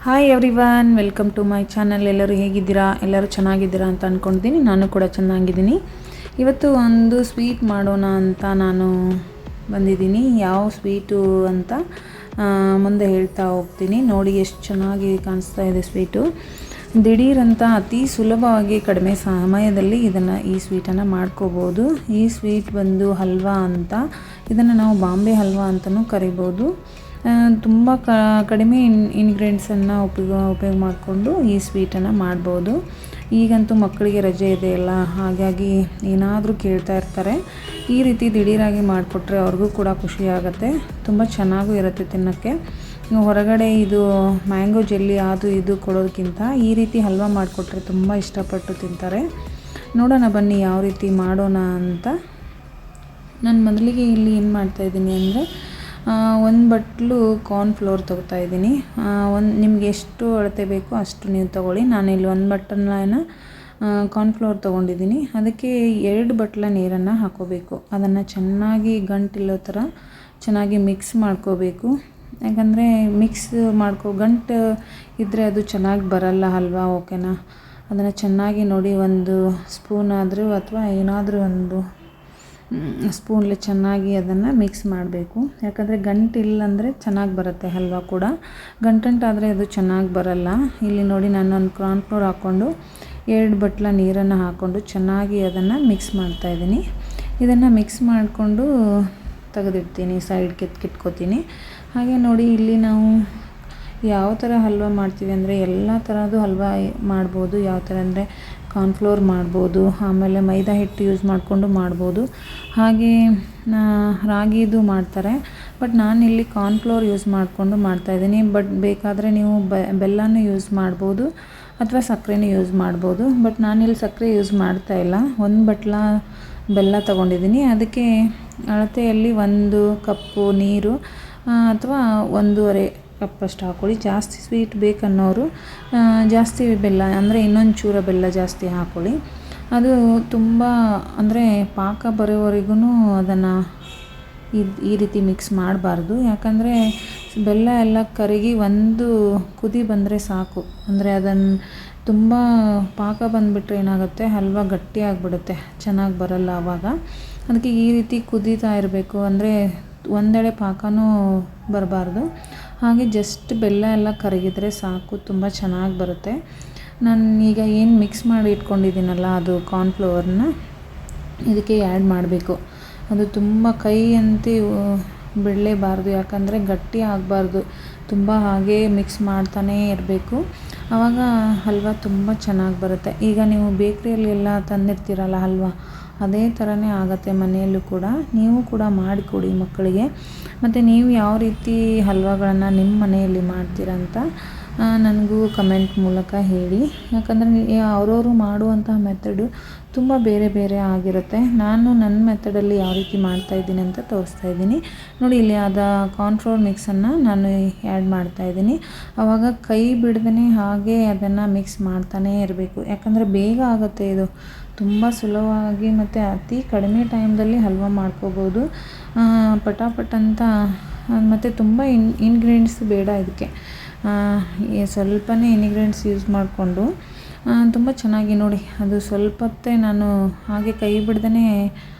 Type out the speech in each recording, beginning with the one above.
Hi everyone, welcome to my channel. ಎಲ್ಲರೂ ಹೇಗಿದ್ದೀರಾ? ಎಲ್ಲರೂ ಚೆನ್ನಾಗಿದ್ದೀರಾ ಅಂತ ಅಂದ್ಕೊಂಡಿದ್ದೀನಿ. ನಾನು ಕೂಡ ಚೆನ್ನಾಗಿದ್ದೀನಿ. ಇವತ್ತು ಒಂದು ಸ್ವೀಟ್ ಮಾಡೋಣ ಅಂತ ನಾನು ಬಂದಿದ್ದೀನಿ. ಯಾವ ಸ್ವೀಟು ಅಂತ ಮುಂದೆ ಹೇಳ್ತಾ ಹೋಗ್ತೀನಿ. ನೋಡಿ ಎಷ್ಟು ಚೆನ್ನಾಗಿ ಕಾಣಿಸ್ತಾ ಇದೆ ಸ್ವೀಟು. ದಿಢೀರಂತ ಅತಿ ಸುಲಭವಾಗಿ ಕಡಿಮೆ ಸಮಯದಲ್ಲಿ ಈ ಸ್ವೀಟನ್ನು ಮಾಡ್ಕೋಬೋದು. ಈ ಸ್ವೀಟ್ ಬಂದು ಹಲ್ವಾ ಅಂತ. ಇದನ್ನು ನಾವು ಬಾಂಬೆ ಹಲ್ವಾ ಅಂತಲೂ ಕರಿಬೋದು. ತುಂಬ ಕಡಿಮೆ ಇಂಗ್ರೀಡಿಯೆಂಟ್ಸನ್ನು ಉಪಯೋಗ ಮಾಡಿಕೊಂಡು ಈ ಸ್ವೀಟನ್ನು ಮಾಡ್ಬೋದು. ಈಗಂತೂ ಮಕ್ಕಳಿಗೆ ರಜೆ ಇದೆಯಲ್ಲ, ಹಾಗಾಗಿ ಏನಾದರೂ ಕೇಳ್ತಾ ಇರ್ತಾರೆ. ಈ ರೀತಿ ದಿಢೀರಾಗಿ ಮಾಡಿಕೊಟ್ರೆ ಅವ್ರಿಗೂ ಕೂಡ ಖುಷಿಯಾಗುತ್ತೆ. ತುಂಬ ಚೆನ್ನಾಗೂ ಇರುತ್ತೆ ತಿನ್ನೋಕ್ಕೆ. ಹೊರಗಡೆ ಇದು ಮ್ಯಾಂಗೋ ಜೆಲ್ಲಿ ಅದು ಇದು ಕೊಡೋದಕ್ಕಿಂತ ಈ ರೀತಿ ಹಲ್ವಾ ಮಾಡಿಕೊಟ್ರೆ ತುಂಬ ಇಷ್ಟಪಟ್ಟು ತಿಂತಾರೆ. ನೋಡೋಣ ಬನ್ನಿ ಯಾವ ರೀತಿ ಮಾಡೋಣ ಅಂತ. ನಾನು ಮೊದಲಿಗೆ ಇಲ್ಲಿ ಏನು ಮಾಡ್ತಾಯಿದ್ದೀನಿ ಅಂದರೆ, ಒಂದು ಬಟ್ಲು ಕಾರ್ನ್ಫ್ಲೋರ್ ತೊಗೊತಾಯಿದ್ದೀನಿ. ನಿಮ್ಗೆ ಎಷ್ಟು ಅಳತೆ ಬೇಕೋ ಅಷ್ಟು ನೀವು ತೊಗೊಳ್ಳಿ. ನಾನಿಲ್ಲಿ ಒಂದು ಬಟ್ಟಲನ್ನ ಕಾರ್ನ್ಫ್ಲೋರ್ ತೊಗೊಂಡಿದ್ದೀನಿ. ಅದಕ್ಕೆ 2 ಬಟ್ಲ ನೀರನ್ನು ಹಾಕೋಬೇಕು. ಅದನ್ನು ಚೆನ್ನಾಗಿ ಗಂಟಿಲ್ಲೋ ಥರ ಚೆನ್ನಾಗಿ ಮಿಕ್ಸ್ ಮಾಡ್ಕೋಬೇಕು. ಯಾಕಂದರೆ ಗಂಟು ಇದ್ದರೆ ಅದು ಚೆನ್ನಾಗಿ ಬರಲ್ಲ ಹಲ್ವಾ, ಓಕೆನಾ? ಅದನ್ನು ಚೆನ್ನಾಗಿ ನೋಡಿ, ಒಂದು ಸ್ಪೂನ್ ಆದರೂ ಅಥವಾ ಏನಾದರೂ ಒಂದು ಸ್ಪೂನ್ಲೆ ಚೆನ್ನಾಗಿ ಅದನ್ನು ಮಿಕ್ಸ್ ಮಾಡಬೇಕು. ಯಾಕಂದರೆ ಗಂಟಿಲ್ಲಂದರೆ ಚೆನ್ನಾಗಿ ಬರುತ್ತೆ ಹಲ್ವಾ ಕೂಡ. ಗಂಟಂಟಾದರೆ ಅದು ಚೆನ್ನಾಗಿ ಬರಲ್ಲ. ಇಲ್ಲಿ ನೋಡಿ, ನಾನು ಒಂದು ಕಾರ್ನ್ಫ್ಲೋರ್ ಹಾಕ್ಕೊಂಡು 2 ಬಟ್ಲ ನೀರನ್ನು ಹಾಕ್ಕೊಂಡು ಚೆನ್ನಾಗಿ ಅದನ್ನು ಮಿಕ್ಸ್ ಮಾಡ್ತಾಯಿದ್ದೀನಿ. ಇದನ್ನು ಮಿಕ್ಸ್ ಮಾಡಿಕೊಂಡು ತೆಗೆದಿಡ್ತೀನಿ, ಸೈಡ್ಗೆ ಎತ್ತಿಟ್ಕೋತೀನಿ. ಹಾಗೆ ನೋಡಿ, ಇಲ್ಲಿ ನಾವು ಯಾವ ಥರ ಹಲ್ವಾ ಮಾಡ್ತೀವಿ ಅಂದರೆ ಎಲ್ಲ ಥರದ್ದು ಹಲ್ವಾ ಮಾಡ್ಬೋದು. ಯಾವ ಥರ ಅಂದರೆ ಕಾರ್ನ್ಫ್ಲೋರ್ ಮಾಡ್ಬೋದು, ಆಮೇಲೆ ಮೈದಾ ಹಿಟ್ಟು ಯೂಸ್ ಮಾಡಿಕೊಂಡು ಮಾಡ್ಬೋದು, ಹಾಗೆ ರಾಗಿದು ಮಾಡ್ತಾರೆ. ಬಟ್ ನಾನಿಲ್ಲಿ ಕಾರ್ನ್ಫ್ಲೋರ್ ಯೂಸ್ ಮಾಡಿಕೊಂಡು ಮಾಡ್ತಾಯಿದ್ದೀನಿ. ಬಟ್ ಬೇಕಾದರೆ ನೀವು ಬೆಲ್ಲನೂ ಯೂಸ್ ಮಾಡ್ಬೋದು ಅಥವಾ ಸಕ್ಕರೆನೂ ಯೂಸ್ ಮಾಡ್ಬೋದು. ಬಟ್ ನಾನಿಲ್ಲಿ ಸಕ್ಕರೆ ಯೂಸ್ ಮಾಡ್ತಾಯಿಲ್ಲ. 1 ಬಟ್ಲ ಬೆಲ್ಲ ತೊಗೊಂಡಿದ್ದೀನಿ. ಅದಕ್ಕೆ ಅಳತೆಯಲ್ಲಿ 1 ಕಪ್ಪು ನೀರು ಅಥವಾ 1.5 ಕಪ್ಪಷ್ಟು ಹಾಕ್ಕೊಳ್ಳಿ. ಜಾಸ್ತಿ ಸ್ವೀಟ್ ಬೇಕನ್ನೋರು ಜಾಸ್ತಿ ಬೆಲ್ಲ ಅಂದರೆ ಇನ್ನೊಂದು ಚೂರ ಬೆಲ್ಲ ಜಾಸ್ತಿ ಹಾಕ್ಕೊಳ್ಳಿ. ಅದು ತುಂಬ ಅಂದರೆ ಪಾಕ ಬರೋವರೆಗೂ ಅದನ್ನು ಈ ರೀತಿ ಮಿಕ್ಸ್ ಮಾಡಬಾರ್ದು. ಯಾಕಂದರೆ ಬೆಲ್ಲ ಎಲ್ಲ ಕರಗಿ ಒಂದು ಕುದಿ ಬಂದರೆ ಸಾಕು. ಅಂದರೆ ಅದನ್ನು ತುಂಬ ಪಾಕ ಬಂದುಬಿಟ್ರೆ ಏನಾಗುತ್ತೆ, ಹಲ್ವಾ ಗಟ್ಟಿಯಾಗಿಬಿಡುತ್ತೆ, ಚೆನ್ನಾಗಿ ಬರಲ್ಲ ಆವಾಗ. ಅದಕ್ಕೆ ಈ ರೀತಿ ಕುದೀತಾ ಇರಬೇಕು. ಅಂದರೆ ಒಂದೆಡೆ ಪಾಕನೂ ಬರಬಾರ್ದು. ಹಾಗೆ ಜಸ್ಟ್ ಬೆಲ್ಲ ಎಲ್ಲ ಕರಗಿದ್ರೆ ಸಾಕು, ತುಂಬ ಚೆನ್ನಾಗಿ ಬರುತ್ತೆ. ನಾನು ಈಗ ಏನು ಮಿಕ್ಸ್ ಮಾಡಿ ಇಟ್ಕೊಂಡಿದ್ದೀನಲ್ಲ, ಅದು ಕಾರ್ನ್ಫ್ಲವರ್ನ ಇದಕ್ಕೆ ಆ್ಯಡ್ ಮಾಡಬೇಕು. ಅದು ತುಂಬ ಕೈ ಅಂತ ಬಿಡಲೇಬಾರ್ದು, ಯಾಕಂದರೆ ಗಟ್ಟಿ ಆಗಬಾರ್ದು. ತುಂಬ ಹಾಗೇ ಮಿಕ್ಸ್ ಮಾಡ್ತಾನೇ ಇರಬೇಕು. ಆವಾಗ ಹಲ್ವಾ ತುಂಬ ಚೆನ್ನಾಗಿ ಬರುತ್ತೆ. ಈಗ ನೀವು ಬೇಕ್ರಿಯಲ್ಲಿ ಎಲ್ಲ ತಂದಿರ್ತೀರಲ್ಲ ಹಲ್ವಾ, ಅದೇ ಥರನೇ ಆಗುತ್ತೆ ಮನೆಯಲ್ಲೂ ಕೂಡ. ನೀವು ಕೂಡ ಮಾಡಿಕೊಡಿ ಮಕ್ಕಳಿಗೆ. ಮತ್ತು ನೀವು ಯಾವ ರೀತಿ ಹಲ್ವಾಗಳನ್ನು ನಿಮ್ಮ ಮನೆಯಲ್ಲಿ ಮಾಡ್ತೀರಂತ ನನಗೂ ಕಮೆಂಟ್ ಮೂಲಕ ಹೇಳಿ. ಯಾಕಂದರೆ ಅವರವರು ಮಾಡುವಂತಹ ಮೆಥಡು ತುಂಬ ಬೇರೆ ಬೇರೆ ಆಗಿರುತ್ತೆ. ನಾನು ನನ್ನ ಮೆಥಡಲ್ಲಿ ಯಾವ ರೀತಿ ಮಾಡ್ತಾಯಿದ್ದೀನಿ ಅಂತ ತೋರಿಸ್ತಾಯಿದ್ದೀನಿ. ನೋಡಿ, ಇಲ್ಲಿ ಕಾರ್ನ್ಫ್ಲೋರ್ ಮಿಕ್ಸನ್ನು ನಾನು ಆ್ಯಡ್ ಮಾಡ್ತಾಯಿದ್ದೀನಿ. ಆವಾಗ ಕೈ ಬಿಡ್ದೇ ಹಾಗೆ ಅದನ್ನು ಮಿಕ್ಸ್ ಮಾಡ್ತಾನೇ ಇರಬೇಕು. ಯಾಕಂದರೆ ಬೇಗ ಆಗುತ್ತೆ ಇದು. ತುಂಬ ಸುಲಭವಾಗಿ ಮತ್ತು ಅತಿ ಕಡಿಮೆ ಟೈಮ್ದಲ್ಲಿ ಹಲ್ವಾ ಮಾಡ್ಕೋಬೋದು ಪಟಾಪಟ್ ಅಂತ. ಮತ್ತು ತುಂಬ ಇಂಗ್ರೀಡಿಯೆಂಟ್ಸ್ ಬೇಡ ಇದಕ್ಕೆ. ಸ್ವಲ್ಪನೇ ಇಂಗ್ರೀಡಿಯೆಂಟ್ಸ್ ಯೂಸ್ ಮಾಡಿಕೊಂಡು ತುಂಬ ಚೆನ್ನಾಗಿ ನೋಡಿ, ಅದು ಸ್ವಲ್ಪ ಹೊತ್ತೇ ನಾನು ಹಾಗೆ ಕೈ ಬಿಡ್ದೇ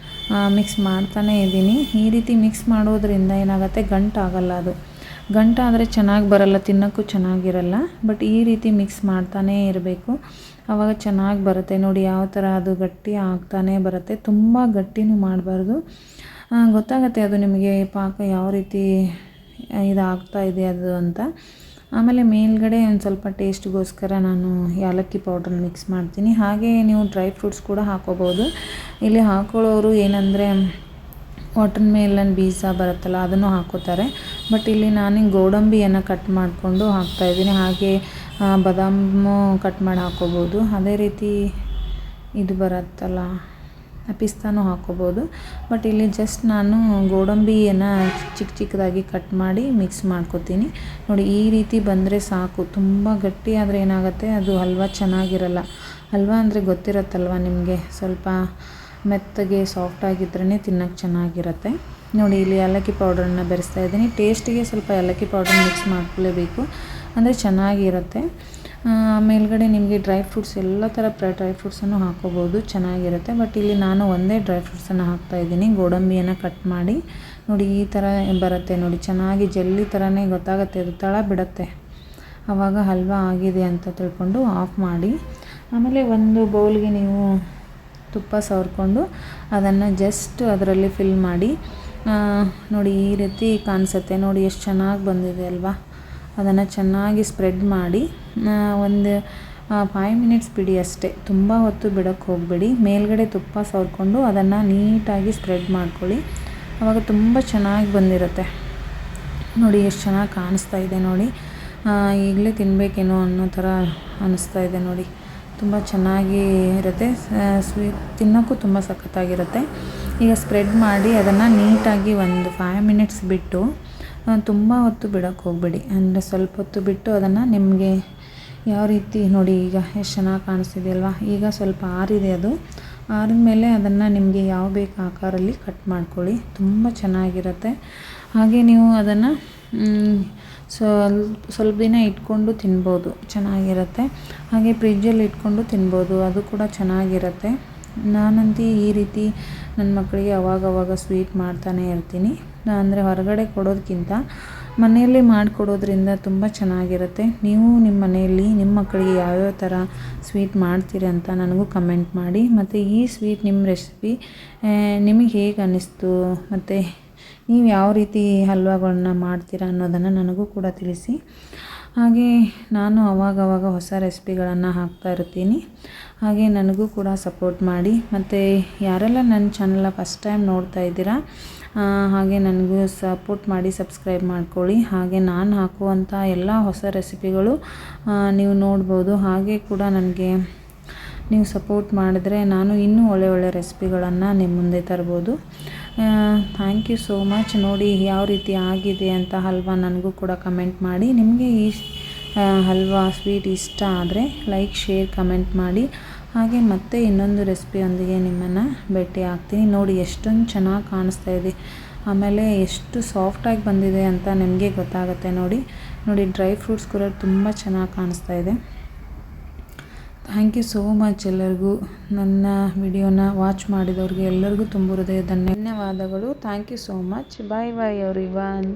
ಮಿಕ್ಸ್ ಮಾಡ್ತಾನೇ ಇದ್ದೀನಿ. ಈ ರೀತಿ ಮಿಕ್ಸ್ ಮಾಡೋದ್ರಿಂದ ಏನಾಗುತ್ತೆ, ಗಂಟಾಗಲ್ಲ. ಅದು ಗಂಟಾದರೆ ಚೆನ್ನಾಗಿ ಬರಲ್ಲ, ತಿನ್ನೋಕ್ಕೂ ಚೆನ್ನಾಗಿರಲ್ಲ. ಬಟ್ ಈ ರೀತಿ ಮಿಕ್ಸ್ ಮಾಡ್ತಾನೇ ಇರಬೇಕು, ಆವಾಗ ಚೆನ್ನಾಗಿ ಬರುತ್ತೆ. ನೋಡಿ ಯಾವ ಥರ ಅದು ಗಟ್ಟಿ ಆಗ್ತಾನೇ ಬರುತ್ತೆ. ತುಂಬ ಗಟ್ಟಿನೂ ಮಾಡಬಾರ್ದು. ಗೊತ್ತಾಗುತ್ತೆ ಅದು ನಿಮಗೆ ಪಾಕ ಯಾವ ರೀತಿ ಇದಾಗ್ತಾ ಇದೆ ಅದು ಅಂತ. ಆಮೇಲೆ ಮೇಲ್ಗಡೆ ಒಂದು ಸ್ವಲ್ಪ ಟೇಸ್ಟ್ಗೋಸ್ಕರ ನಾನು ಏಲಕ್ಕಿ ಪೌಡ್ರನ್ನ ಮಿಕ್ಸ್ ಮಾಡ್ತೀನಿ. ಹಾಗೆ ನೀವು ಡ್ರೈ ಫ್ರೂಟ್ಸ್ ಕೂಡ ಹಾಕೋಬೋದು. ಇಲ್ಲಿ ಹಾಕೊಳ್ಳೋರು ಏನಂದರೆ ವಾಟರ್ ಮೆಲನ್ ಬೀಜ ಬರುತ್ತಲ್ಲ, ಅದನ್ನು ಹಾಕೋತಾರೆ. ಬಟ್ ಇಲ್ಲಿ ನಾನು ಗೋಡಂಬಿಯನ್ನು ಕಟ್ ಮಾಡಿಕೊಂಡು ಹಾಕ್ತಾಯಿದ್ದೀನಿ. ಹಾಗೆ ಬಾದಾಮು ಕಟ್ ಮಾಡಿ ಹಾಕೋಬೋದು. ಅದೇ ರೀತಿ ಇದು ಬರುತ್ತಲ್ಲ, ಪಿಸ್ತಾನೂ ಹಾಕೋಬೋದು. ಬಟ್ ಇಲ್ಲಿ ಜಸ್ಟ್ ನಾನು ಗೋಡಂಬಿಯನ್ನು ಚಿಕ್ಕದಾಗಿ ಕಟ್ ಮಾಡಿ ಮಿಕ್ಸ್ ಮಾಡ್ಕೊತೀನಿ. ನೋಡಿ, ಈ ರೀತಿ ಬಂದರೆ ಸಾಕು. ತುಂಬ ಗಟ್ಟಿ ಆದರೆ ಏನಾಗುತ್ತೆ, ಅದು ಹಲ್ವಾ ಚೆನ್ನಾಗಿರಲ್ಲ. ಹಲ್ವಾ ಅಂದರೆ ಗೊತ್ತಿರುತ್ತಲ್ವ ನಿಮಗೆ, ಸ್ವಲ್ಪ ಮೆತ್ತಗೆ ಸಾಫ್ಟಾಗಿದ್ರೇ ತಿನ್ನೋಕ್ಕೆ ಚೆನ್ನಾಗಿರುತ್ತೆ. ನೋಡಿ, ಇಲ್ಲಿ ಏಲಕ್ಕಿ ಪೌಡ್ರನ್ನ ಬೆರೆಸ್ತಾ ಇದ್ದೀನಿ. ಟೇಸ್ಟಿಗೆ ಸ್ವಲ್ಪ ಏಲಕ್ಕಿ ಪೌಡ್ರ್ ಮಿಕ್ಸ್ ಮಾಡ್ಕೊಳ್ಳೇಬೇಕು. ಅಂದರೆ ಚೆನ್ನಾಗಿರುತ್ತೆ. ಮೇಲ್ಗಡೆ ನಿಮಗೆ ಡ್ರೈ ಫ್ರೂಟ್ಸ್ ಎಲ್ಲ ಥರ ಡ್ರೈ ಫ್ರೂಟ್ಸನ್ನು ಹಾಕೋಬೋದು, ಚೆನ್ನಾಗಿರುತ್ತೆ. ಬಟ್ ಇಲ್ಲಿ ನಾನು ಒಂದೇ ಡ್ರೈ ಫ್ರೂಟ್ಸನ್ನು ಹಾಕ್ತಾಯಿದ್ದೀನಿ. ಗೋಡಂಬಿಯನ್ನು ಕಟ್ ಮಾಡಿ ನೋಡಿ ಈ ಥರ ಬರುತ್ತೆ ನೋಡಿ, ಚೆನ್ನಾಗಿ ಜೆಲ್ಲಿ ಥರನೇ ಗೊತ್ತಾಗುತ್ತೆ, ಅದು ತಳ ಬಿಡುತ್ತೆ. ಆವಾಗ ಹಲ್ವಾ ಆಗಿದೆ ಅಂತ ತಿಳ್ಕೊಂಡು ಆಫ್ ಮಾಡಿ. ಆಮೇಲೆ ಒಂದು ಬೌಲ್ಗೆ ನೀವು ತುಪ್ಪ ಸವರ್ಕೊಂಡು ಅದನ್ನು ಜಸ್ಟ್ ಅದರಲ್ಲಿ ಫಿಲ್ ಮಾಡಿ. ನೋಡಿ ಈ ರೀತಿ ಕಾಣಿಸುತ್ತೆ ನೋಡಿ, ಎಷ್ಟು ಚೆನ್ನಾಗಿ ಬಂದಿದೆ ಅಲ್ವಾ. ಅದನ್ನು ಚೆನ್ನಾಗಿ ಸ್ಪ್ರೆಡ್ ಮಾಡಿ ಒಂದು 5 ಮಿನಿಟ್ಸ್ ಬಿಡಿ ಅಷ್ಟೇ, ತುಂಬ ಹೊತ್ತು ಬಿಡೋಕ್ಕೆ ಹೋಗಬೇಡಿ. ಮೇಲ್ಗಡೆ ತುಪ್ಪ ಸವರ್ಕೊಂಡು ಅದನ್ನು ನೀಟಾಗಿ ಸ್ಪ್ರೆಡ್ ಮಾಡ್ಕೊಳ್ಳಿ, ಆವಾಗ ತುಂಬ ಚೆನ್ನಾಗಿ ಬಂದಿರುತ್ತೆ. ನೋಡಿ ಎಷ್ಟು ಚೆನ್ನಾಗಿ ಕಾಣಿಸ್ತಾ ಇದೆ ನೋಡಿ, ಈಗಲೇ ತಿನ್ನಬೇಕೇನೋ ಅನ್ನೋ ಥರ ಅನ್ನಿಸ್ತಾ ಇದೆ ನೋಡಿ. ತುಂಬ ಚೆನ್ನಾಗಿ ಇರುತ್ತೆ, ಸ್ವೀಟ್ ತಿನ್ನೋಕ್ಕೂ ತುಂಬ ಸಖತ್ತಾಗಿರುತ್ತೆ. ಈಗ ಸ್ಪ್ರೆಡ್ ಮಾಡಿ ಅದನ್ನು ನೀಟಾಗಿ ಒಂದು 5 ಮಿನಿಟ್ಸ್ ಬಿಟ್ಟು, ತುಂಬ ಹೊತ್ತು ಬಿಡೋಕ್ಕೆ ಹೋಗಬೇಡಿ, ಅಂದರೆ ಸ್ವಲ್ಪ ಹೊತ್ತು ಬಿಟ್ಟು ಅದನ್ನು ನಿಮಗೆ ಯಾವ ರೀತಿ ನೋಡಿ ಈಗ ಎಷ್ಟು ಚೆನ್ನಾಗಿ ಕಾಣಿಸ್ತಿದೆ ಅಲ್ವಾ. ಈಗ ಸ್ವಲ್ಪ ಆರಿದೆ, ಅದು ಆರಿದ ಮೇಲೆ ಅದನ್ನು ನಿಮಗೆ ಯಾವ ಬೇಕು ಆಕಾರಲ್ಲಿ ಕಟ್ ಮಾಡ್ಕೊಳ್ಳಿ, ತುಂಬ ಚೆನ್ನಾಗಿರುತ್ತೆ. ಹಾಗೆ ನೀವು ಅದನ್ನು ಸ್ವಲ್ಪ ದಿನ ಇಟ್ಕೊಂಡು ತಿನ್ಬೋದು, ಚೆನ್ನಾಗಿರುತ್ತೆ. ಹಾಗೆ ಫ್ರಿಜ್ಜಲ್ಲಿ ಇಟ್ಕೊಂಡು ತಿನ್ಬೋದು, ಅದು ಕೂಡ ಚೆನ್ನಾಗಿರುತ್ತೆ. ನಾನಂತೂ ಈ ರೀತಿ ನನ್ನ ಮಕ್ಕಳಿಗೆ ಅವಾಗವಾಗ ಸ್ವೀಟ್ ಮಾಡ್ತಾನೆ ಇರ್ತೀನಿ. ಅಂದರೆ ಹೊರಗಡೆ ಕೊಡೋದಕ್ಕಿಂತ ಮನೆಯಲ್ಲೇ ಮಾಡಿಕೊಡೋದ್ರಿಂದ ತುಂಬ ಚೆನ್ನಾಗಿರುತ್ತೆ. ನೀವು ನಿಮ್ಮ ಮನೆಯಲ್ಲಿ ನಿಮ್ಮ ಮಕ್ಕಳಿಗೆ ಯಾವ್ಯಾವ ಥರ ಸ್ವೀಟ್ ಮಾಡ್ತೀರಿ ಅಂತ ನನಗೂ ಕಮೆಂಟ್ ಮಾಡಿ. ಮತ್ತು ಈ ಸ್ವೀಟ್ ನಿಮ್ಮ ರೆಸಿಪಿ ನಿಮಗೆ ಹೇಗೆ ಅನ್ನಿಸ್ತು, ಮತ್ತು ನೀವು ಯಾವ ರೀತಿ ಹಲ್ವಾಗಳನ್ನ ಮಾಡ್ತೀರಾ ಅನ್ನೋದನ್ನು ನನಗೂ ಕೂಡ ತಿಳಿಸಿ. ಹಾಗೆ ನಾನು ಅವಾಗವಾಗ ಹೊಸ ರೆಸಿಪಿಗಳನ್ನು ಹಾಕ್ತಾ ಇರ್ತೀನಿ, ಹಾಗೆ ನನಗೂ ಕೂಡ ಸಪೋರ್ಟ್ ಮಾಡಿ. ಮತ್ತು ಯಾರೆಲ್ಲ ನನ್ನ ಚಾನಲ್ನ ಫಸ್ಟ್ ಟೈಮ್ ನೋಡ್ತಾ ಇದ್ದೀರಾ, ಹಾಗೆ ನನಗೂ ಸಪೋರ್ಟ್ ಮಾಡಿ ಸಬ್ಸ್ಕ್ರೈಬ್ ಮಾಡ್ಕೊಳ್ಳಿ. ಹಾಗೆ ನಾನು ಹಾಕುವಂಥ ಎಲ್ಲ ಹೊಸ ರೆಸಿಪಿಗಳು ನೀವು ನೋಡ್ಬೋದು. ಹಾಗೆ ಕೂಡ ನನಗೆ ನೀವು ಸಪೋರ್ಟ್ ಮಾಡಿದ್ರೆ ನಾನು ಇನ್ನೂ ಒಳ್ಳೆ ರೆಸಿಪಿಗಳನ್ನು ನಿಮ್ಮ ಮುಂದೆ ತರ್ಬೋದು. Thank you so much. ನೋಡಿ ಯಾವ ರೀತಿ ಆಗಿದೆ ಅಂತ ಹಲ್ವಾ ನನಗೂ ಕೂಡ ಕಮೆಂಟ್ ಮಾಡಿ. ನಿಮಗೆ ಈ ಹಲ್ವಾ ಸ್ವೀಟ್ ಇಷ್ಟ ಆದರೆ ಲೈಕ್, ಶೇರ್, ಕಮೆಂಟ್ ಮಾಡಿ. ಹಾಗೆ ಮತ್ತೆ ಇನ್ನೊಂದು ರೆಸಿಪಿಯೊಂದಿಗೆ ನಿಮ್ಮನ್ನು ಭೇಟಿ ಆಗ್ತೀನಿ. ನೋಡಿ ಎಷ್ಟೊಂದು ಚೆನ್ನಾಗಿ ಕಾಣಿಸ್ತಾ ಇದೆ, ಆಮೇಲೆ ಎಷ್ಟು ಸಾಫ್ಟಾಗಿ ಬಂದಿದೆ ಅಂತ ನಿಮಗೆ ಗೊತ್ತಾಗುತ್ತೆ. ನೋಡಿ ಡ್ರೈ ಫ್ರೂಟ್ಸ್ ಕೂಡ ತುಂಬ ಚೆನ್ನಾಗಿ ಕಾಣಿಸ್ತಾ ಇದೆ. ಥ್ಯಾಂಕ್ ಯು ಸೋ ಮಚ್ ಎಲ್ಲರಿಗೂ. ನನ್ನ ವಿಡಿಯೋನ ವಾಚ್ ಮಾಡಿದವ್ರಿಗೆ ಎಲ್ಲರಿಗೂ ತುಂಬ ಹೃದಯ ಧನ್ಯವಾದಗಳು. Thank you so much. Bye everyone.